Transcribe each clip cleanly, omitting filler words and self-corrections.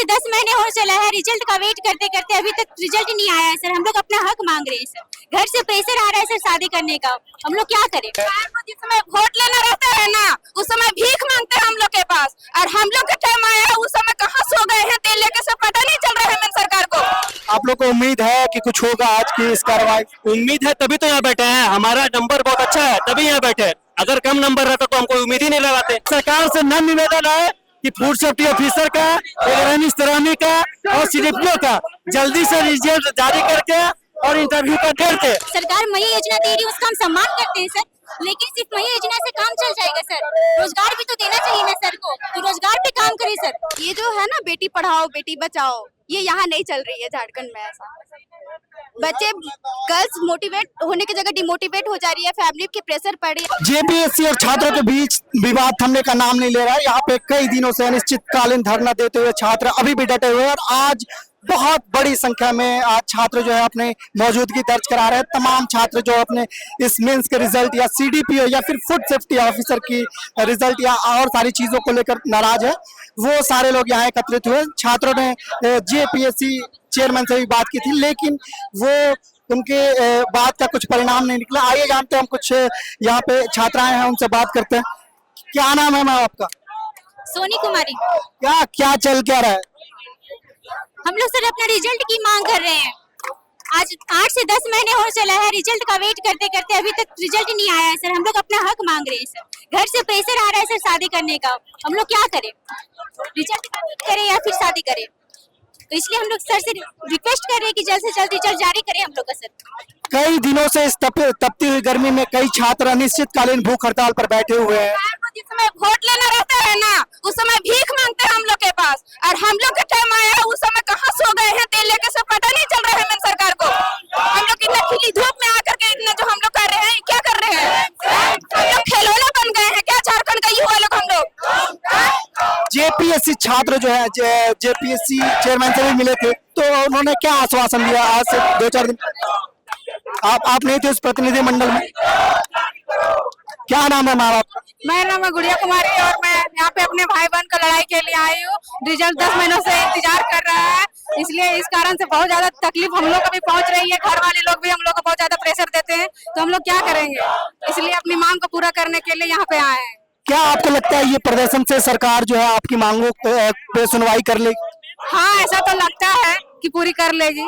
10 महीने हो चला है, रिजल्ट का वेट करते करते अभी तक रिजल्ट नहीं आया है सर। हम लोग अपना हक मांग रहे हैं सर। घर से प्रेशर आ रहा है सर शादी करने का, हम लोग क्या करें? जिस समय वोट लेना रहता है ना, उस समय भीख मांगते हैं हम लोग के पास, और हम लोग का टाइम आया है उस समय कहाँ सो गए हैं, तेल लेके सब पता नहीं चल रहा है मेरी सरकार को। आप लोग को उम्मीद है कि कुछ होगा आज की इस कार्रवाई? उम्मीद है तभी तो यहाँ बैठे हैं। हमारा नंबर बहुत अच्छा है तभी यहाँ बैठे हैं। अगर कम नंबर रहता तो हम कोई उम्मीद ही नहीं लगाते। सरकार से नम्र निवेदन है कि फूड सेफ्टी ऑफिसर का, एग्जामी का और सीडीपीओ का जल्दी से रिजल्ट जारी करके और इंटरव्यू का डेट दे। सरकार मई योजना दे रही है, उसका हम सम्मान करते हैं सर, लेकिन सिर्फ मई योजना से काम चल जाएगा सर? रोजगार भी तो देना चाहिए ना सर को, तो रोजगार पे काम करे सर। ये जो है ना बेटी पढ़ाओ बेटी बचाओ, ये यहाँ नहीं चल रही है झारखंड में। ऐसा बच्चे गर्ल्स मोटिवेट होने की जगह डिमोटिवेट हो जा रही है, फैमिली के प्रेशर पड़ रही है। जेपीएससी और छात्रों के बीच विवाद थमने का नाम नहीं ले रहा है। यहाँ पे कई दिनों से अनिश्चितकालीन धरना देते हुए छात्र अभी भी डटे हुए हैं और आज बहुत बड़ी संख्या में आज छात्र जो है अपने मौजूदगी दर्ज करा रहे हैं। तमाम छात्र जो अपने इस मेंस के रिजल्ट या सीडीपीओ या फिर फूड सेफ्टी ऑफिसर की रिजल्ट या और सारी चीजों को लेकर नाराज है, वो सारे लोग यहाँ एकत्रित हुए। छात्रों ने जेपीएससी चेयरमैन से भी बात की थी, लेकिन वो उनके बात का कुछ परिणाम नहीं निकला। आइए जानते हैं, हम कुछ यहाँ पे छात्राएं हैं उनसे बात करते हैं। क्या नाम है मैम आपका? सोनी कुमारी। क्या चल क्या रहा है? हम लोग सर अपना रिजल्ट की मांग कर रहे हैं। आज 8 से 10 महीने हो चला है, रिजल्ट का वेट करते करते अभी तक रिजल्ट नहीं आया है सर। हम लोग अपना हक मांग रहे हैं सर। घर से प्रेशर आ रहा है सर शादी करने का, हम लोग क्या करें? रिजल्ट का वेट करें या फिर शादी करें? तो इसलिए हम लोग सर से रिक्वेस्ट कर रहे हैं कि जल्द से जल्द रिजल्ट जारी करें हम लोग का सर। कई दिनों से इस तपती हुई गर्मी में कई छात्र अनिश्चितकालीन भूख हड़ताल पर बैठे हुए हैं। जिस समय वोट लेना रहता है ना, उस समय भीख मांगते हैं हम लोग के पास, और हम लोग का टाइम आया है उस समय कहाँ सो गए हैं, तेल लेके सब पता नहीं चल रहा है मेरी सरकार को। हम लोग इतना खिली धूप में आकर के इतना जो हम लोग कर रहे हैं, क्या कर रहे हैं? हम लोग खिलौना बन गए हैं क्या झारखंड का युवा लोग? हम लोग जेपीएससी छात्र जो है जेपीएससी चेयरमैन से भी मिले थे, तो उन्होंने क्या आश्वासन दिया? आज से 2-4 दिन आप नहीं थे उस प्रतिनिधि मंडल में? क्या नाम है माँ बाप? मेरा नाम है गुड़िया कुमारी और मैं यहाँ पे अपने भाई बहन का लड़ाई के लिए आई हूँ। रिजल्ट 10 महीनों से इंतजार कर रहा है, इसलिए इस कारण से बहुत ज्यादा तकलीफ हम लोग को भी पहुँच रही है। घर वाले लोग भी हम लोग को बहुत ज्यादा प्रेशर देते हैं, तो हम लोग क्या करेंगे? इसलिए अपनी मांग को पूरा करने के लिए यहाँ पे आए हैं। क्या आपको लगता है ये प्रदर्शन से सरकार जो है आपकी मांगों पे सुनवाई कर लेगी? हाँ, ऐसा तो लगता है कि पूरी कर लेगी।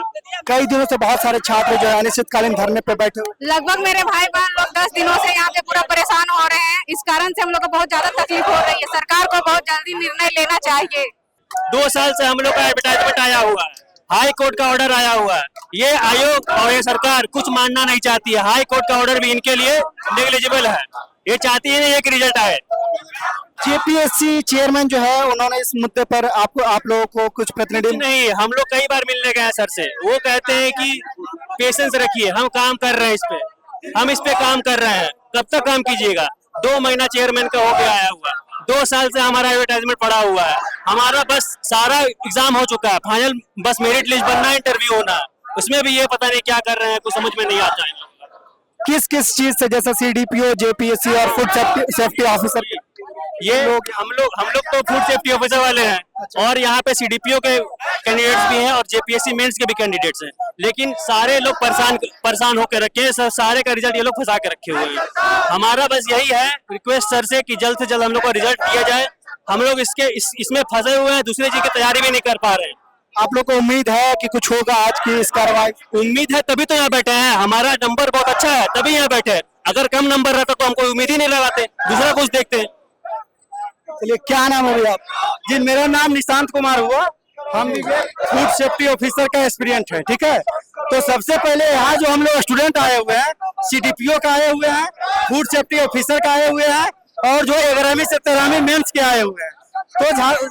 कई दिनों से बहुत सारे छात्र जो है अनिश्चितकालीन धरने पे बैठे हुए। लगभग मेरे भाई बहन लोग 10 दिनों से यहाँ पे पूरा परेशान हो रहे हैं, इस कारण से हम लोग को बहुत ज्यादा तकलीफ हो रही है। सरकार को बहुत जल्दी निर्णय लेना चाहिए। 2 साल से हम लोग का एडवर्टाइजमेंट आया हुआ है, हाई कोर्ट का ऑर्डर आया हुआ है। ये आयोग और ये सरकार कुछ मानना नहीं चाहती है। हाई कोर्ट का ऑर्डर भी इनके लिए नेग्लिजिबल है। ये चाहती है नहीं कि रिजल्ट आए। जेपीएससी चेयरमैन जो है उन्होंने इस मुद्दे पर आप लोगों को कुछ प्रतिनिधि नहीं, हम लोग कई बार मिलने गए सर से, वो कहते हैं कि पेशेंस रखिए, हम काम कर रहे हैं इस पे, हम इस पे काम कर रहे हैं, कब तक काम कीजिएगा? 2 महीना चेयरमैन का हो गया आया हुआ, 2 साल से हमारा एडवर्टाइजमेंट पड़ा हुआ है। हमारा बस सारा एग्जाम हो चुका है, फाइनल बस मेरिट लिस्ट बनना है, इंटरव्यू होना है, उसमें भी ये पता नहीं क्या कर रहे हैं, कुछ समझ में नहीं आता है। किस चीज से, जैसे सीडीपीओ, जेपीएससी और फूड सेफ्टी ऑफिसर? ये हम लोग तो फूड सेफ्टी ऑफिसर वाले हैं और यहाँ पे सीडीपीओ के कैंडिडेट्स भी हैं और जेपीएससी मेंस के भी कैंडिडेट्स हैं, लेकिन सारे लोग परेशान होकर रखे हैं। सारे का रिजल्ट ये लोग फंसा के रखे हुए हैं। हमारा बस यही है रिक्वेस्ट सर से कि जल्द से जल्द हम लोग को रिजल्ट दिया जाए। हम लोग इसमें फंसे हुए हैं, दूसरी चीज की तैयारी भी नहीं कर पा रहे हैं। आप लोग को उम्मीद है कि कुछ होगा आज की इस कार्रवाई? उम्मीद है तभी तो यहाँ बैठे हैं। हमारा नंबर बहुत अच्छा है तभी यहाँ बैठे हैं। अगर कम नंबर रहता तो हम कोई उम्मीद ही नहीं लगाते, दूसरा कुछ देखते हैं। चलिए, क्या नाम है आप? जी, मेरा नाम निशांत कुमार हुआ। हम फूड सेफ्टी ऑफिसर का एस्पिरेंट है, ठीक है। तो सबसे पहले यहाँ जो हम लोग स्टूडेंट आए हुए हैं, सीडीपीओ का आए हुए हैं, फूड सेफ्टी ऑफिसर का आए हुए हैं और जो 11वीं से 13वीं मेंस के आए हुए हैं, तो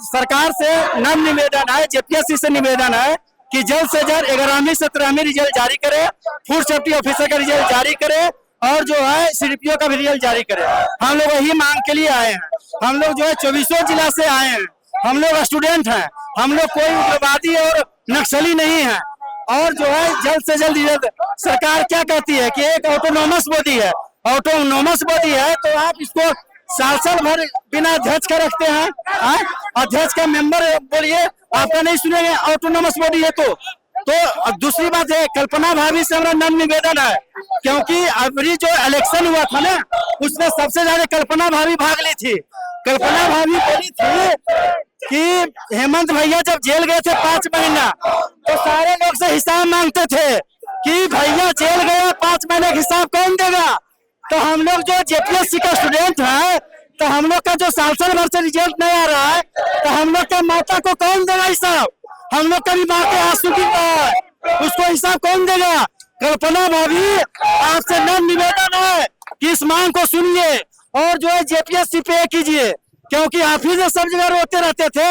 सरकार से नम्र निवेदन है, जेपीएससी से निवेदन है कि जल्द से जल्द 11वीं से 13वीं रिजल्ट जारी करे, फूड सेफ्टी ऑफिसर का रिजल्ट जारी करे और जो है सीडीपीओ का भी रिजल्ट जारी करे। हम लोग वही मांग के लिए आए हैं। हम लोग जो है 24 जिला से आए हैं, हम लोग स्टूडेंट हैं, हम लोग कोई उग्रवादी और नक्सली नहीं है। और जो है जल्द से जल्द रिजल्ट, सरकार क्या कहती है कि एक ऑटोनोमस बॉडी है, ऑटोनोमस बॉडी है तो आप इसको साल साल भर बिना अध्यक्ष का रखते हैं। अध्यक्ष का मेंबर बोलिए आपका नहीं सुनेंगे, ऑटोनोमस बॉडी है तो दूसरी बात है, कल्पना भाभी से हमारा नम्र निवेदन है, क्योंकि अभी जो इलेक्शन हुआ था ना, उसमें सबसे ज्यादा कल्पना भाभी भाग ली थी। कल्पना भाभी बोली थी कि हेमंत भैया जब जेल गए थे 5 महीना, तो सारे लोग से हिसाब मांगते थे कि भैया जेल गया 5 महीने का हिसाब कौन देगा। तो हम लोग जो जेपीएससी का स्टूडेंट है, तो हम लोग का जो साल भर से रिजल्ट नहीं आ रहा है, तो हम लोग का माता को कौन देगा हिसाब। हम लोग का भी माँ के आंसू गिर रहा है, उसको हिसाब कौन देगा। कल्पना भाभी आपसे नम्र निवेदन है कि इस मांग को सुनिए और जो है जेपीएससी पे कीजिए, क्योंकि आप ही जो सब जगह रोते रहते थे,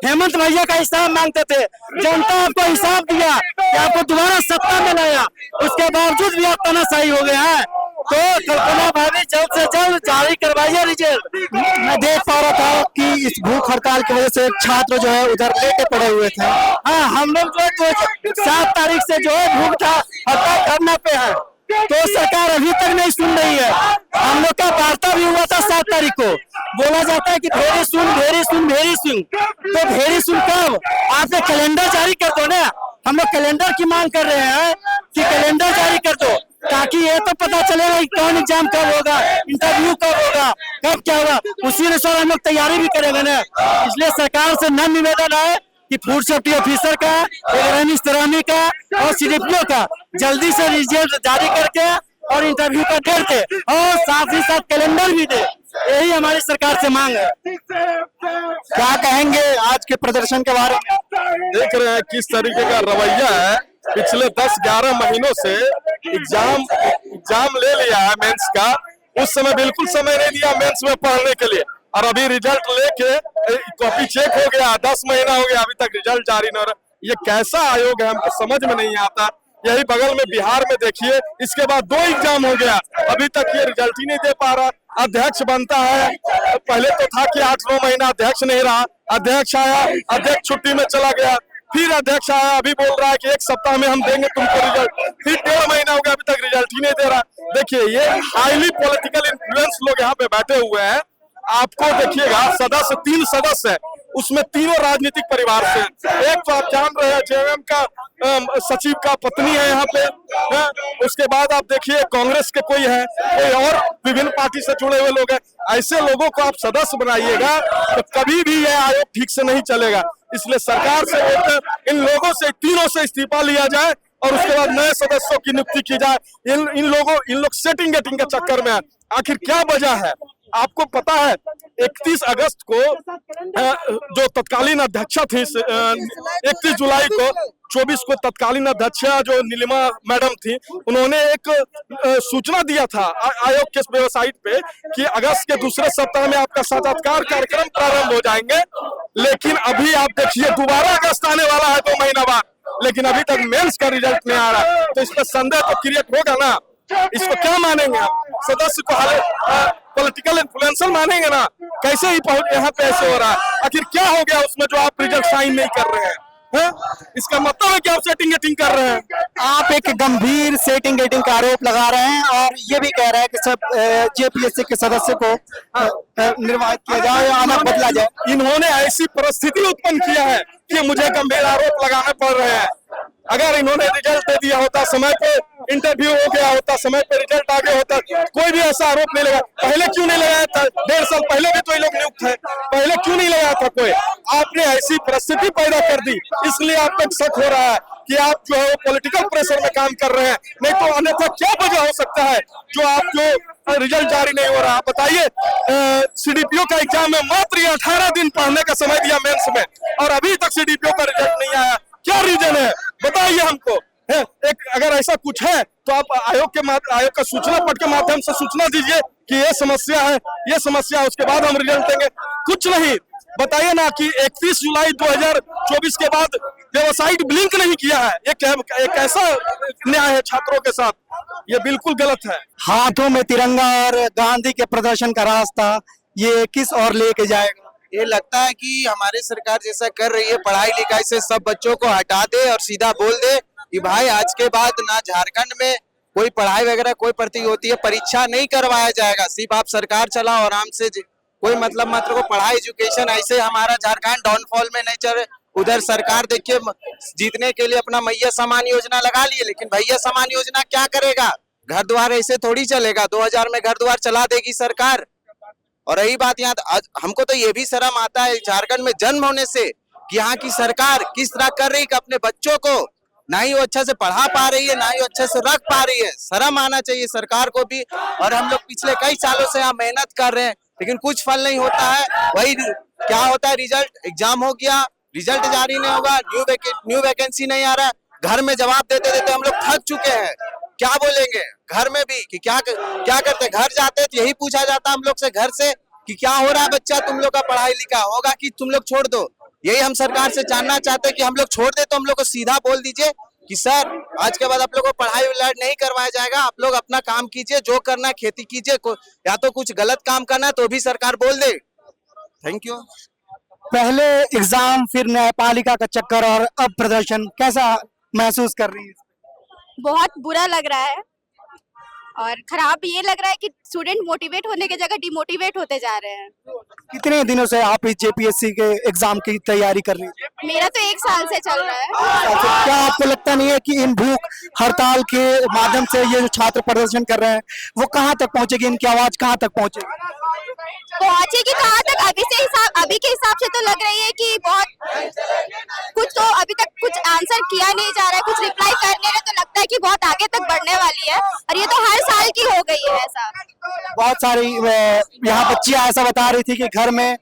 हेमंत भैया का हिसाब मांगते थे, जनता आपको हिसाब दिया कि आपको दोबारा सत्ता में लाया, उसके बावजूद भी आप तानाशाही हो गए हैं। तो कल्पना भाभी जल्द से जल्द जारी करवाइए रिजल्ट। मैं देख पा रहा था कि इस भूख हड़ताल की वजह से छात्र जो है उधर लेटे पड़े हुए थे। हाँ, हम लोग जो 7 तारीख से जो है भूख हड़ताल धरना पे है, तो सरकार अभी तक नहीं सुन रही है। हम लोग का वार्ता भी हुआ था 7 तारीख को, बोला जाता है कि भेरी सुन भेरी सुन भेरी सुन, तो भेरी सुन कब? आपने कैलेंडर जारी कर दो ना। हम लोग कैलेंडर की मांग कर रहे हैं कि कैलेंडर जारी कर दो, ताकि ये तो पता चलेगा कि कौन एग्जाम कब होगा, इंटरव्यू कब होगा, कब क्या होगा, उसी अनुसार हम लोग तैयारी भी करेंगे ना। इसलिए सरकार से नम्र निवेदन है कि फूड सेफ्टी ऑफिसर का, निगरानी का और सीडीपीओ का जल्दी से रिजल्ट जारी करके और इंटरव्यू का डेट दे और साथ ही साथ कैलेंडर भी दे। यही हमारी सरकार से मांग है। क्या कहेंगे आज के प्रदर्शन के बारे में? देख रहे हैं किस तरीके का रवैया है। पिछले 10-11 महीनों से एग्जाम ले लिया है मेंस का, उस समय बिल्कुल समय नहीं दिया मेंस में पढ़ने के लिए, और अभी रिजल्ट लेके कॉपी चेक हो गया, 10 महीना हो गया, अभी तक रिजल्ट जारी नहीं हो रहा। ये कैसा आयोग है, हमको समझ में नहीं आता। यही बगल में बिहार में देखिए, इसके बाद 2 एग्जाम हो गया, अभी तक ये रिजल्ट ही नहीं दे पा रहा। अध्यक्ष बनता है, पहले तो था कि 8-9 महीना अध्यक्ष नहीं रहा, अध्यक्ष आया, अध्यक्ष छुट्टी में चला गया, फिर अध्यक्ष आया, अभी बोल रहा है कि 1 सप्ताह में हम देंगे तुमको रिजल्ट, फिर 1.5 महीना हो गया, अभी तक रिजल्ट ही नहीं दे रहा। देखिए ये हाईली पॉलिटिकल इन्फ्लुएंस लोग यहाँ पे बैठे हुए हैं। आपको देखिएगा सदस्य 3 सदस्य है, उसमें तीनों राजनीतिक परिवार से। एक तो आप जान रहे हैं जेएमएम का सचिव का पत्नी है यहाँ पे, उसके बाद आप देखिए कांग्रेस के कोई है, कोई और विभिन्न पार्टी से जुड़े हुए लोग हैं। ऐसे लोगों को आप सदस्य बनाइएगा तो कभी भी यह आयोग ठीक से नहीं चलेगा। इसलिए सरकार से बोलते इन लोगों से, तीनों से इस्तीफा लिया जाए और उसके बाद नए सदस्यों की नियुक्ति की जाए। इन लोग सेटिंग गेटिंग के चक्कर में है। आखिर क्या वजह है? आपको पता है 31 अगस्त को जो तत्कालीन अध्यक्षा थी, 31 जुलाई को 24 को तत्कालीन अध्यक्षा जो नीलिमा मैडम थी, उन्होंने एक सूचना दिया था आयोग के वेबसाइट पे कि अगस्त के दूसरे सप्ताह में आपका साक्षात्कार कार्यक्रम प्रारंभ हो जाएंगे। लेकिन अभी आप देखिए दोबारा अगस्त आने वाला है 2 महीना बाद, लेकिन अभी तक मेंस का रिजल्ट नहीं आ रहा। तो इस पर संदेह तो क्रिएट होगा ना। इसको क्या मानेंगे आप? सदस्य को पॉलिटिकल इन्फ्लुएंसर मानेंगे ना? कैसे ही यहाँ पे ऐसे हो रहा है? आखिर क्या हो गया उसमें जो आप रिजल्ट साइन नहीं कर रहे हैं? इसका मतलब है कि आप सेटिंग गेटिंग कर रहे हैं। आप एक गंभीर सेटिंग गेटिंग का आरोप लगा रहे हैं और ये भी कह रहे हैं कि सब जेपीएससी के सदस्य को निर्वाचित किया जाए या आना बदला जाए। इन्होंने ऐसी परिस्थिति उत्पन्न किया है कि मुझे गंभीर आरोप लगाने पड़ रहे हैं। अगर इन्होंने रिजल्ट दे दिया होता, समय पे इंटरव्यू हो गया होता, समय पे रिजल्ट आ गया होता, कोई भी ऐसा आरोप नहीं लगा। पहले क्यों नहीं लगाया था? 1.5 साल पहले भी तो ये लोग नियुक्त है, पहले क्यों नहीं लगाया था कोई? आपने ऐसी परिस्थिति पैदा कर दी, इसलिए आप तक शक हो रहा है कि आप जो है पॉलिटिकल प्रेशर में काम कर रहे हैं। नहीं तो अन्यथा क्या वजह हो सकता है जो आप जो रिजल्ट जारी नहीं हो रहा? बताइए, सीडीपीओ का एग्जाम में मात्र 18 दिन पढ़ने का समय दिया मेंस में, और अभी तक सीडीपीओ का रिजल्ट नहीं आया। क्या रीजन है बताइए हमको। एक अगर ऐसा कुछ है तो आप आयोग का सूचना पट के माध्यम से सूचना दीजिए कि ये समस्या है, ये समस्या है, उसके बाद हम रिजल्ट देंगे। कुछ नहीं, बताइए ना कि 31 जुलाई 2024 के बाद वेबसाइट ब्लिंक नहीं किया है। ये कैसा न्याय है छात्रों के साथ? ये बिल्कुल गलत है। हाथों में तिरंगा और गांधी के प्रदर्शन का रास्ता ये किस ओर लेके जाएगा? ये लगता है कि हमारी सरकार जैसा कर रही है, पढ़ाई लिखाई से सब बच्चों को हटा दे और सीधा बोल दे कि भाई आज के बाद ना झारखंड में कोई पढ़ाई वगैरह कोई प्रति होती है, परीक्षा नहीं करवाया जाएगा। सिर्फ आप सरकार चलाओ आराम से, कोई मतलब मत रखो। पढ़ाई एजुकेशन ऐसे हमारा झारखंड डाउनफॉल में नहीं चल रहे। उधर सरकार देखिए जीतने के लिए अपना मैया समान योजना लगा लिए, लेकिन भैया समान योजना क्या करेगा? घर द्वार ऐसे थोड़ी चलेगा। 2000 में घर द्वार चला देगी सरकार। और रही बात यहाँ, हमको तो ये भी शर्म आता है झारखंड में जन्म होने से कि यहाँ की सरकार किस तरह कर रही है अपने बच्चों को, ना ही वो अच्छे से पढ़ा पा रही है, ना ही अच्छे से रख पा रही है। शर्म आना चाहिए सरकार को भी। और हम लोग पिछले कई सालों से यहाँ मेहनत कर रहे हैं, लेकिन कुछ फल नहीं होता है। वही क्या होता है, रिजल्ट एग्जाम हो गया, रिजल्ट जारी नहीं होगा, न्यू वैकेंसी नहीं आ रहा। घर में जवाब देते देते हम लोग थक चुके हैं। क्या बोलेंगे घर में भी कि क्या करते? घर जाते तो यही पूछा जाता हम लोग से घर से कि क्या हो रहा है बच्चा, तुम लोग का पढ़ाई लिखा होगा कि तुम लोग छोड़ दो। यही हम सरकार से जानना चाहते हैं कि हम लोग छोड़ दे तो हम लोग को सीधा बोल दीजिए कि सर आज के बाद आप लोग को पढ़ाई नहीं करवाया जाएगा, आप लोग अपना काम कीजिए, जो करना है खेती कीजिए, या तो कुछ गलत काम करना है तो भी सरकार बोल दे। Thank you. पहले एग्जाम, फिर न्यायपालिका का चक्कर और अब प्रदर्शन, कैसा महसूस कर रही है? बहुत बुरा लग रहा है और खराब ये लग रहा है कि स्टूडेंट मोटिवेट होने की जगह डिमोटिवेट होते जा रहे हैं। कितने दिनों से आप इस जेपीएससी के एग्जाम की तैयारी कर रही हैं? मेरा तो 1 साल से चल रहा है। तो क्या आपको लगता नहीं है कि इन भूख हड़ताल के माध्यम से ये जो छात्र प्रदर्शन कर रहे हैं वो कहाँ तक पहुंचेगी, इनकी आवाज कहाँ तक पहुंचेगी? पहुंचेगी कहाँ तक? अभी के हिसाब से तो लग रही है कि बहुत कुछ तो अभी तक कुछ आंसर किया नहीं जा रहा है, कुछ रिप्लाई करने में तो लगता है कि बहुत आगे तक बढ़ने वाली है। और ये तो हर साल की हो गई है ऐसा। बहुत सारी यहाँ बच्चियां ऐसा बता रही थी कि घर में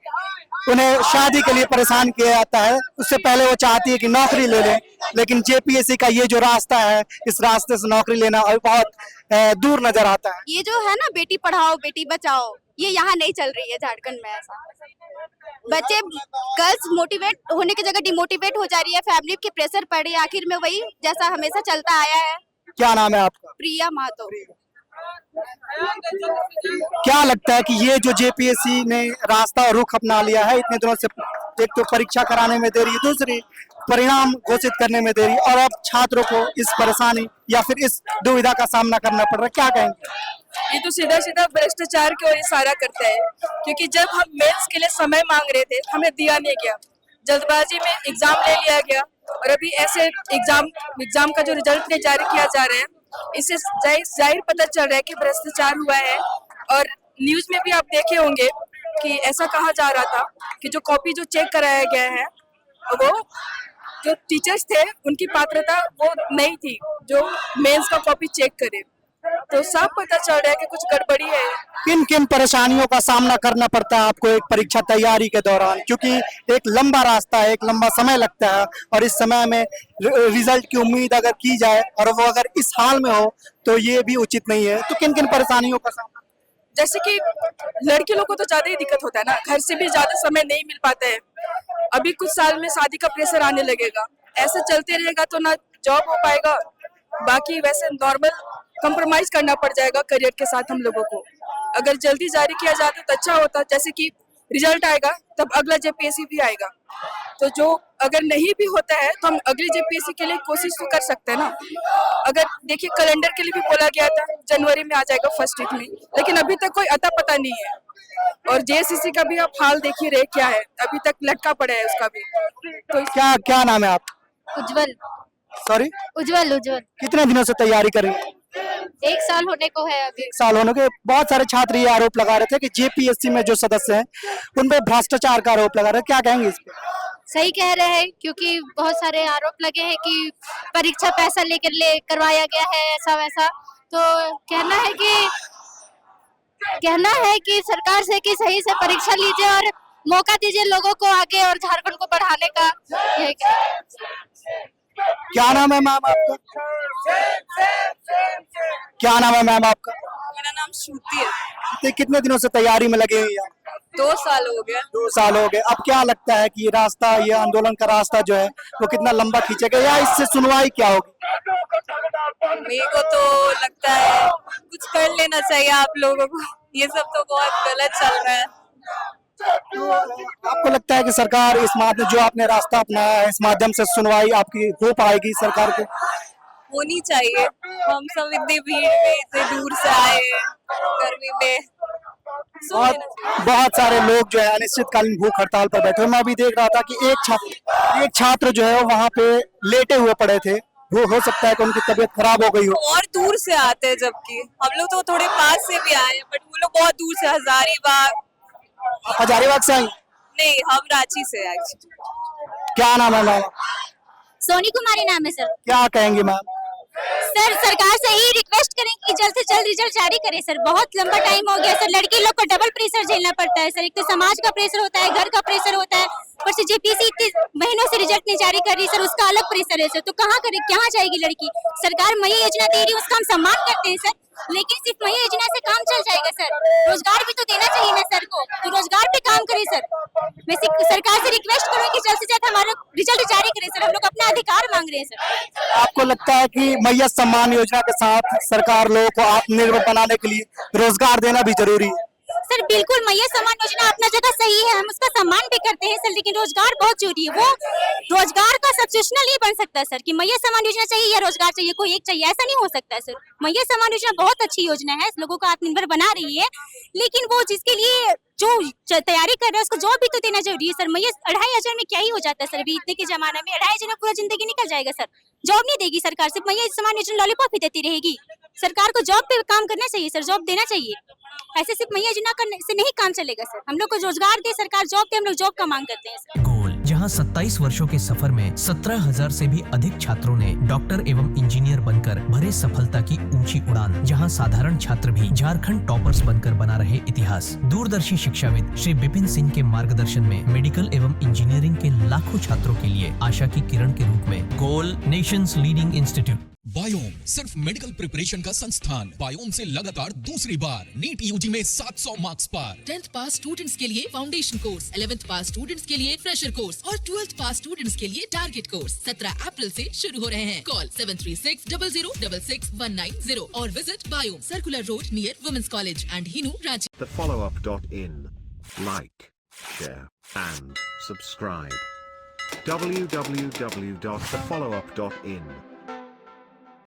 उन्हें शादी के लिए परेशान किया जाता है, उससे पहले वो चाहती है कि नौकरी ले लें, लेकिन जेपीएससी का ये जो रास्ता है, इस रास्ते से नौकरी लेना अभी बहुत दूर नजर आता है। ये जो है ना बेटी पढ़ाओ बेटी बचाओ, ये यहाँ नहीं चल रही है झारखंड में। ऐसा बच्चे गर्ल्स मोटिवेट होने की जगह डिमोटिवेट हो जा रही है, फैमिली के प्रेशर पड़ रही है। आखिर में वही जैसा हमेशा चलता आया है। क्या नाम है आपका? प्रिया महतो। क्या लगता है कि ये जो जेपीएससी ने रास्ता और रुख अपना लिया है इतने दिनों से, एक तो परीक्षा कराने में देरी, दूसरी परिणाम घोषित करने में देरी, और अब छात्रों को इस परेशानी या फिर इस दुविधा का सामना करना पड़ रहा है, क्या कहेंगे? ये तो सीधा सीधा भ्रष्टाचार की ओर इशारा करता है, क्योंकि जब हम मेंस के लिए समय मांग रहे थे हमें दिया नहीं गया, जल्दबाजी में एग्जाम ले लिया गया। और अभी ऐसे एग्जाम का जो रिजल्ट नहीं जारी किया जा रहा है, इससे जाहिर पता चल रहा है कि भ्रष्टाचार हुआ है। और न्यूज में भी आप देखे होंगे कि ऐसा कहा जा रहा था कि जो कॉपी जो चेक कराया गया है वो जो टीचर्स थे उनकी पात्रता वो नहीं थी जो मेंस का कॉपी चेक करे। तो सब पता चल रहा है कि कुछ गड़बड़ी है। किन किन परेशानियों का सामना करना पड़ता है आपको एक परीक्षा तैयारी के दौरान, क्योंकि एक लंबा रास्ता है, एक लंबा समय लगता है, और इस समय में रिजल्ट की उम्मीद अगर की जाए और वो अगर इस हाल में हो तो ये भी उचित नहीं है। तो किन किन परेशानियों का सामना? जैसे कि लड़के लोग को तो ज्यादा ही दिक्कत होता है ना, घर से भी ज्यादा समय नहीं मिल पाता है। अभी कुछ साल में शादी का प्रेशर आने लगेगा, ऐसे चलते रहेगा तो ना जॉब हो पाएगा, बाकी वैसे नॉर्मल कंप्रोमाइज करना पड़ जाएगा करियर के साथ हम लोगों को। अगर जल्दी जारी किया जाता तो अच्छा होता, जैसे कि रिजल्ट आएगा तब अगला जेपीएससी भी आएगा, तो जो अगर नहीं भी होता है तो हम अगले जेपीएससी के लिए कोशिश तो कर सकते हैं ना। अगर देखिए कैलेंडर के लिए भी बोला गया था जनवरी में आ जाएगा फर्स्ट वीक में, लेकिन अभी तक कोई अता पता नहीं है। और जेएससीसी का भी आप हाल देख ही रहे क्या है, अभी तक लटका पड़ा है उसका भी। तो क्या नाम है आप? उज्जवल। सॉरी, उज्जवल। कितने दिनों से तैयारी कर रही हैं? 1 साल होने को है अभी। 1 साल होने के। बहुत सारे छात्र ये आरोप लगा रहे थे कि जेपीएससी में जो सदस्य हैं उन पे भ्रष्टाचार का आरोप लगा रहे हैं, क्या कहेंगे इस पे? सही कह रहे हैं, क्योंकि बहुत सारे आरोप लगे हैं कि परीक्षा पैसा लेकर करवाया गया है, ऐसा वैसा। तो कहना है कि सरकार से कि सही से परीक्षा लीजिए और मौका दीजिए लोगों को आगे और झारखंड को बढ़ाने का। यही क्या नाम है मैम आपका? क्या नाम है मैम आपका? मेरा नाम श्रुति है। तो कितने दिनों से तैयारी में लगे हुए हैं? 2 साल हो गया। 2 साल हो गए। अब क्या लगता है कि ये आंदोलन का रास्ता जो है वो कितना लंबा खींचेगा या इससे सुनवाई क्या होगी? मेरे को तो लगता है कुछ कर लेना चाहिए आप लोगों को, ये सब तो बहुत गलत चल रहा है। आपको लगता है कि सरकार इस माध्यम जो आपने रास्ता अपनाया है इस माध्यम से सुनवाई आपकी हो पाएगी सरकार को? होनी चाहिए। हम सब इतनी भीड़ में इतने दूर से आए हैं, गर्मी में सो बहुत लेना चाहिए। बहुत सारे लोग जो है अनिश्चितकालीन भूख हड़ताल पर बैठे हुए। मैं अभी देख रहा था कि एक छात्र जो है वहां पे लेटे हुए पड़े थे। वो हो सकता है कि उनकी तबीयत खराब हो गई हो। और दूर से आते हैं, जबकि हम लोग तो थोड़े पास से भी आए हैं, बट वो लोग बहुत दूर से, हजारीबाग। आप हजारीबाग से आई? नहीं, हम रांची से एक्चुअली। क्या नाम है मैम? सोनी कुमारी नाम है सर। क्या कहेंगे मैम? सर सरकार से ही रिक्वेस्ट करें कि जल्द से जल्द रिजल्ट जारी करे सर। बहुत लंबा टाइम हो गया सर, लड़की लोग को डबल प्रेशर झेलना पड़ता है सर। एक तो समाज का प्रेशर होता है, घर का प्रेशर होता है, पर से जेपीएससी इतने महीनों से रिजल्ट नहीं जारी कर रही सर, उसका अलग प्रेशर है सर। तो कहाँ करे, कहाँ जाएगी लड़की? सरकार मैया योजना दे रही है, उसका हम सम्मान करते हैं सर, लेकिन सिर्फ मैया योजना से काम चल जाएगा सर? रोजगार भी तो देना चाहिए ना सर को, तो रोजगार पे काम करे सर। मैं सरकार से रिक्वेस्ट करूँ कि जल्द से जल्द हमारा रिजल्ट जारी करे सर, हम लोग अपना अधिकार मांग रहे हैं सर। आपको लगता है कि मैया सम्मान योजना के साथ सरकार लोगों को आत्मनिर्भर बनाने के लिए रोजगार देना भी जरूरी है? सर बिल्कुल, मैया सम्मान योजना अपना जगह सही है, हम उसका सम्मान भी करते हैं सर, लेकिन रोजगार बहुत जरूरी है। वो रोजगार का सब्स्टिट्यूशनल नहीं बन सकता सर कि मैया सम्मान योजना चाहिए या रोजगार चाहिए, कोई एक चाहिए, ऐसा नहीं हो सकता है सर। मैया सम्मान योजना बहुत अच्छी योजना है, लोगों को आत्मनिर्भर बना रही है, लेकिन वो जिसके लिए जो तैयारी कर रहा है उसको जॉब भी तो देना जरूरी है सर। मैया 2500 में क्या ही हो जाता है सर? अभी इतने के जमाना में 2500 में पूरा जिंदगी निकल जाएगा सर। जॉब नहीं देगी सरकार, सिर्फ मैया सम्मान योजना लॉलीपॉप ही देती रहेगी। सरकार को जॉब पे काम करना चाहिए सर, जॉब देना चाहिए। ऐसे सिर्फ मैया योजना करने से नहीं काम चलेगा सर। हम लोग को रोजगार दे सरकार, जॉब दे, हम लोग जॉब का मांग करते हैं सर। गोल, जहां 27 वर्षों के सफर में 17,000 से भी अधिक छात्रों ने डॉक्टर एवं इंजीनियर बनकर भरे सफलता की ऊंची उड़ान, जहां साधारण छात्र भी झारखंड टॉपर्स बनकर बना रहे इतिहास। दूरदर्शी शिक्षाविद श्री विपिन सिंह के मार्गदर्शन में मेडिकल एवं इंजीनियरिंग के लाखों छात्रों के लिए आशा की किरण के रूप में गोल, नेशंस लीडिंग इंस्टीट्यूट। बायोम सिर्फ मेडिकल प्रिपरेशन का संस्थान। बायोम से लगातार दूसरी बार नीट यूजी में 700 मार्क्स पार। 10th पास स्टूडेंट्स के लिए फाउंडेशन कोर्स, 11th पास स्टूडेंट्स के लिए फ्रेशर कोर्स और 12th पास स्टूडेंट्स के लिए टारगेट कोर्स 17 अप्रैल से शुरू हो रहे हैं। कॉल 7360066190 और विजिट बायोम, circular road near women's college and Hinoo, Ranchi. thefollowup.in. Like, share, and subscribe. www.thefollowup.in